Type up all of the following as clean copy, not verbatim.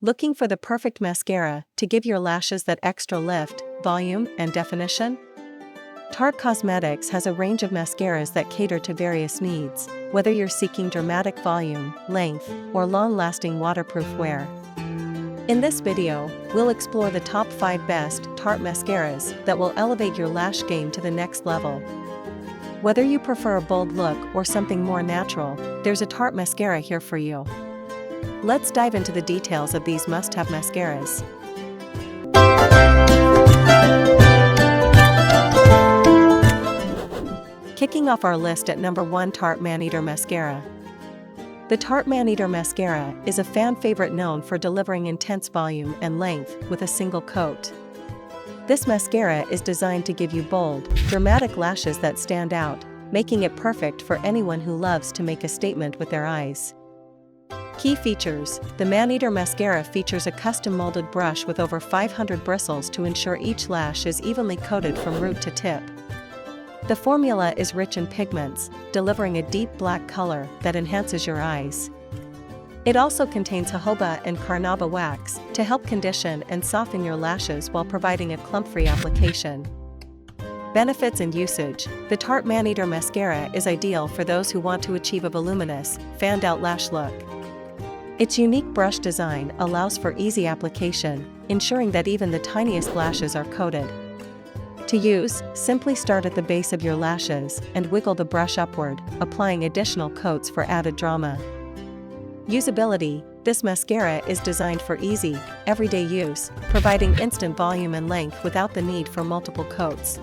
Looking for the perfect mascara to give your lashes that extra lift, volume, and definition? Tarte Cosmetics has a range of mascaras that cater to various needs, whether you're seeking dramatic volume, length, or long-lasting waterproof wear. In this video, we'll explore the top 5 best Tarte mascaras that will elevate your lash game to the next level. Whether you prefer a bold look or something more natural, there's a Tarte mascara here for you. Let's dive into the details of these must-have mascaras. Kicking off our list at number 1, Tarte Maneater Mascara. The Tarte Maneater Mascara is a fan favorite known for delivering intense volume and length with a single coat. This mascara is designed to give you bold, dramatic lashes that stand out, making it perfect for anyone who loves to make a statement with their eyes. Key features: the Maneater Mascara features a custom-molded brush with over 500 bristles to ensure each lash is evenly coated from root to tip. The formula is rich in pigments, delivering a deep black color that enhances your eyes. It also contains jojoba and carnauba wax to help condition and soften your lashes while providing a clump-free application. Benefits and usage: the Tarte Maneater Mascara is ideal for those who want to achieve a voluminous, fanned-out lash look. Its unique brush design allows for easy application, ensuring that even the tiniest lashes are coated. To use, simply start at the base of your lashes and wiggle the brush upward, applying additional coats for added drama. Usability: this mascara is designed for easy, everyday use, providing instant volume and length without the need for multiple coats.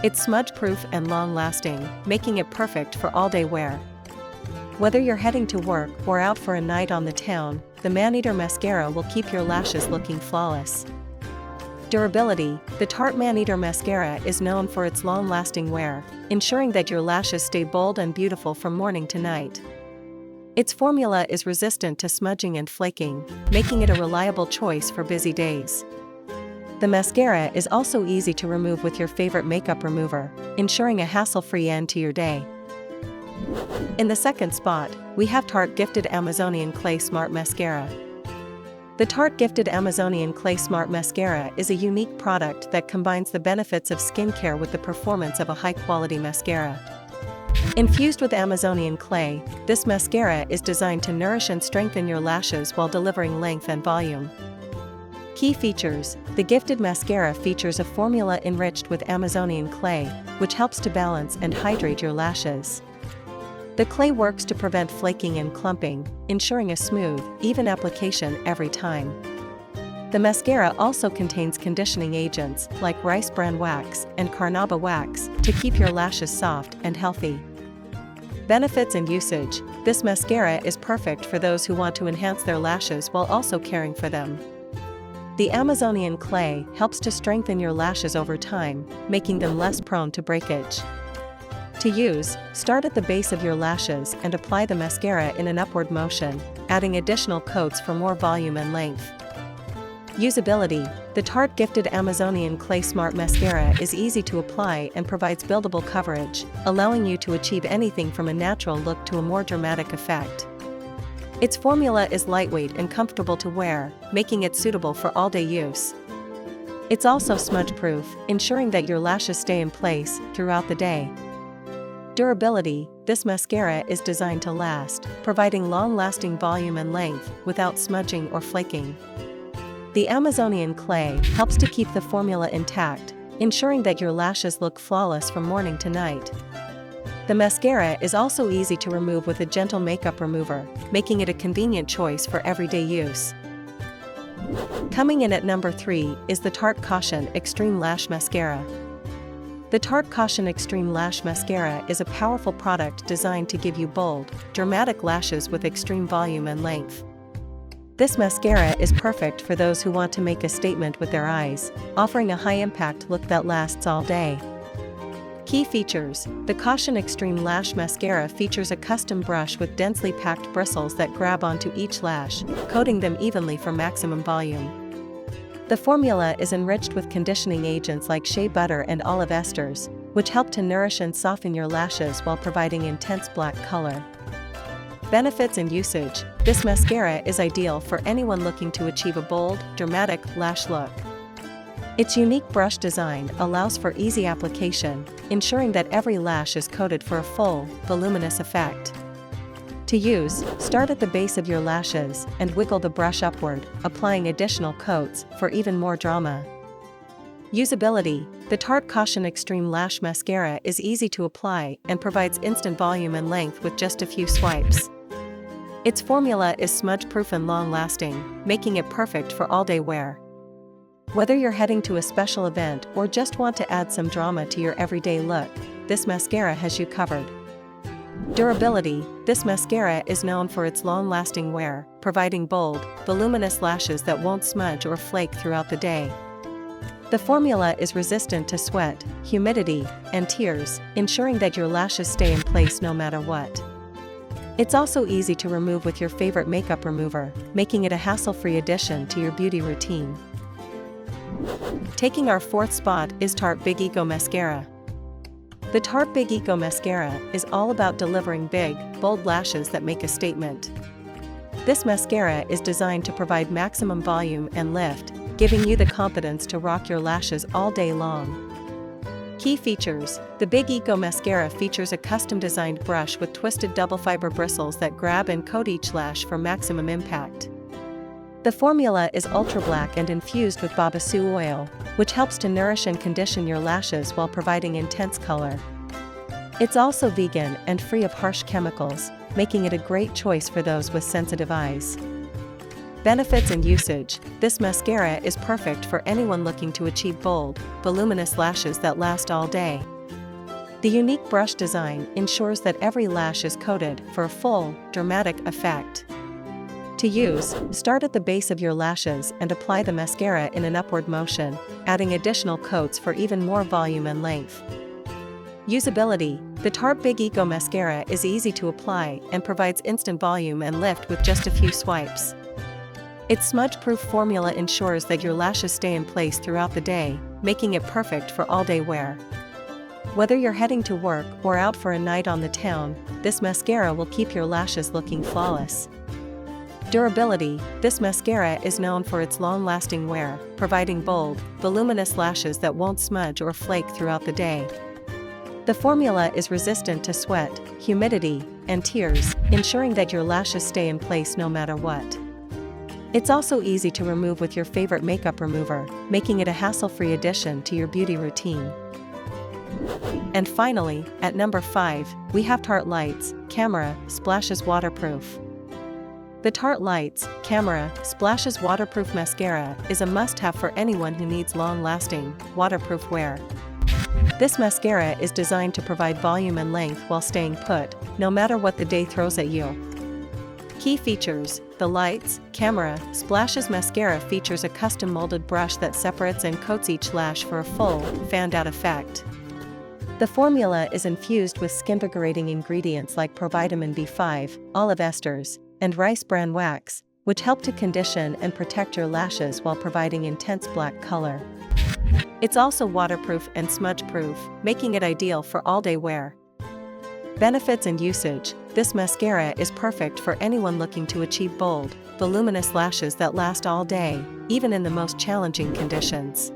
It's smudge-proof and long-lasting, making it perfect for all-day wear. Whether you're heading to work or out for a night on the town, the Maneater Mascara will keep your lashes looking flawless. Durability: the Tarte Maneater Mascara is known for its long-lasting wear, ensuring that your lashes stay bold and beautiful from morning to night. Its formula is resistant to smudging and flaking, making it a reliable choice for busy days. The mascara is also easy to remove with your favorite makeup remover, ensuring a hassle-free end to your day. In the second spot, we have Tarte Gifted Amazonian Clay Smart Mascara. The Tarte Gifted Amazonian Clay Smart Mascara is a unique product that combines the benefits of skincare with the performance of a high-quality mascara. Infused with Amazonian clay, this mascara is designed to nourish and strengthen your lashes while delivering length and volume. Key features: the Gifted Mascara features a formula enriched with Amazonian clay, which helps to balance and hydrate your lashes. The clay works to prevent flaking and clumping, ensuring a smooth, even application every time. The mascara also contains conditioning agents like rice bran wax and carnauba wax to keep your lashes soft and healthy. Benefits and usage: this mascara is perfect for those who want to enhance their lashes while also caring for them. The Amazonian clay helps to strengthen your lashes over time, making them less prone to breakage. To use, start at the base of your lashes and apply the mascara in an upward motion, adding additional coats for more volume and length. Usability: the Tarte Gifted Amazonian Clay Smart Mascara is easy to apply and provides buildable coverage, allowing you to achieve anything from a natural look to a more dramatic effect. Its formula is lightweight and comfortable to wear, making it suitable for all-day use. It's also smudge-proof, ensuring that your lashes stay in place throughout the day. Durability: this mascara is designed to last, providing long-lasting volume and length without smudging or flaking. The Amazonian clay helps to keep the formula intact, ensuring that your lashes look flawless from morning to night. The mascara is also easy to remove with a gentle makeup remover, making it a convenient choice for everyday use. Coming in at number 3 is the Tarte Caution Extreme Lash Mascara. The Tarte Caution Extreme Lash Mascara is a powerful product designed to give you bold, dramatic lashes with extreme volume and length. This mascara is perfect for those who want to make a statement with their eyes, offering a high-impact look that lasts all day. Key features: the Caution Extreme Lash Mascara features a custom brush with densely packed bristles that grab onto each lash, coating them evenly for maximum volume. The formula is enriched with conditioning agents like shea butter and olive esters, which help to nourish and soften your lashes while providing intense black color. Benefits and usage. This mascara is ideal for anyone looking to achieve a bold, dramatic lash look. Its unique brush design allows for easy application, ensuring that every lash is coated for a full, voluminous effect. To use, start at the base of your lashes and wiggle the brush upward, applying additional coats for even more drama. Usability. The Tarte Caution Extreme Lash Mascara is easy to apply and provides instant volume and length with just a few swipes. Its formula is smudge-proof and long-lasting, making it perfect for all-day wear. Whether you're heading to a special event or just want to add some drama to your everyday look, this mascara has you covered. Durability. This mascara is known for its long-lasting wear, providing bold, voluminous lashes that won't smudge or flake throughout the day. The formula is resistant to sweat, humidity, and tears, ensuring that your lashes stay in place no matter what. It's also easy to remove with your favorite makeup remover, making it a hassle-free addition to your beauty routine. Taking our fourth spot is Tarte Big Ego Mascara. The Tarte Big Ego Mascara is all about delivering big, bold lashes that make a statement. This mascara is designed to provide maximum volume and lift, giving you the confidence to rock your lashes all day long. Key features. The Big Ego Mascara features a custom-designed brush with twisted double-fiber bristles that grab and coat each lash for maximum impact. The formula is ultra-black and infused with babassu oil, which helps to nourish and condition your lashes while providing intense color. It's also vegan and free of harsh chemicals, making it a great choice for those with sensitive eyes. Benefits and usage. This mascara is perfect for anyone looking to achieve bold, voluminous lashes that last all day. The unique brush design ensures that every lash is coated for a full, dramatic effect. To use, start at the base of your lashes and apply the mascara in an upward motion, adding additional coats for even more volume and length. Usability. The Tarte Big Ego Mascara is easy to apply and provides instant volume and lift with just a few swipes. Its smudge-proof formula ensures that your lashes stay in place throughout the day, making it perfect for all-day wear. Whether you're heading to work or out for a night on the town, this mascara will keep your lashes looking flawless. Durability. This mascara is known for its long-lasting wear, providing bold, voluminous lashes that won't smudge or flake throughout the day. The formula is resistant to sweat, humidity, and tears, ensuring that your lashes stay in place no matter what. It's also easy to remove with your favorite makeup remover, making it a hassle-free addition to your beauty routine. And finally, at number 5, we have Tarte Lights Camera Splashes Waterproof. The Tarte Lights Camera Splashes Waterproof Mascara is a must-have for anyone who needs long-lasting, waterproof wear. This mascara is designed to provide volume and length while staying put, no matter what the day throws at you. Key features. The Lights Camera Splashes Mascara features a custom-molded brush that separates and coats each lash for a full, fanned-out effect. The formula is infused with skin-vigorating ingredients like provitamin B5, olive esters, and rice bran wax, which help to condition and protect your lashes while providing intense black color. It's also waterproof and smudge-proof, making it ideal for all-day wear. Benefits and usage. This mascara is perfect for anyone looking to achieve bold, voluminous lashes that last all day, even in the most challenging conditions.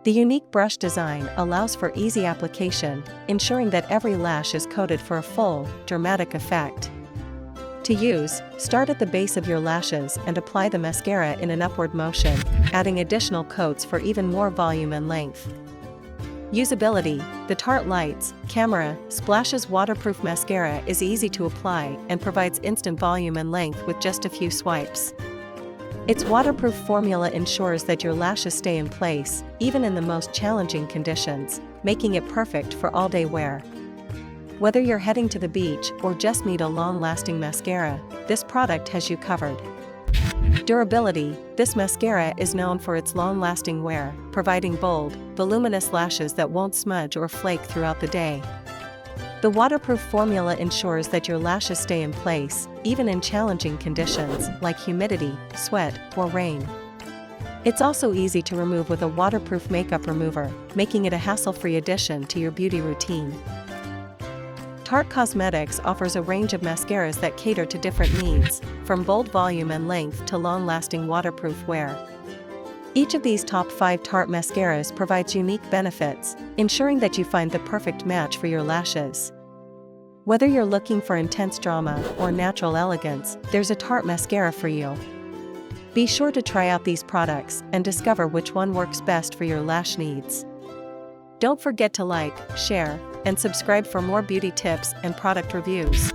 The unique brush design allows for easy application, ensuring that every lash is coated for a full, dramatic effect. To use, start at the base of your lashes and apply the mascara in an upward motion, adding additional coats for even more volume and length. Usability. The Tarte Lights Camera Splashes Waterproof Mascara is easy to apply and provides instant volume and length with just a few swipes. Its waterproof formula ensures that your lashes stay in place, even in the most challenging conditions, making it perfect for all-day wear. Whether you're heading to the beach or just need a long-lasting mascara, this product has you covered. Durability. This mascara is known for its long-lasting wear, providing bold, voluminous lashes that won't smudge or flake throughout the day. The waterproof formula ensures that your lashes stay in place, even in challenging conditions like humidity, sweat, or rain. It's also easy to remove with a waterproof makeup remover, making it a hassle-free addition to your beauty routine. Tarte Cosmetics offers a range of mascaras that cater to different needs, from bold volume and length to long-lasting waterproof wear. Each of these top 5 Tarte mascaras provides unique benefits, ensuring that you find the perfect match for your lashes. Whether you're looking for intense drama or natural elegance, there's a Tarte mascara for you. Be sure to try out these products and discover which one works best for your lash needs. Don't forget to like, share, and subscribe for more beauty tips and product reviews.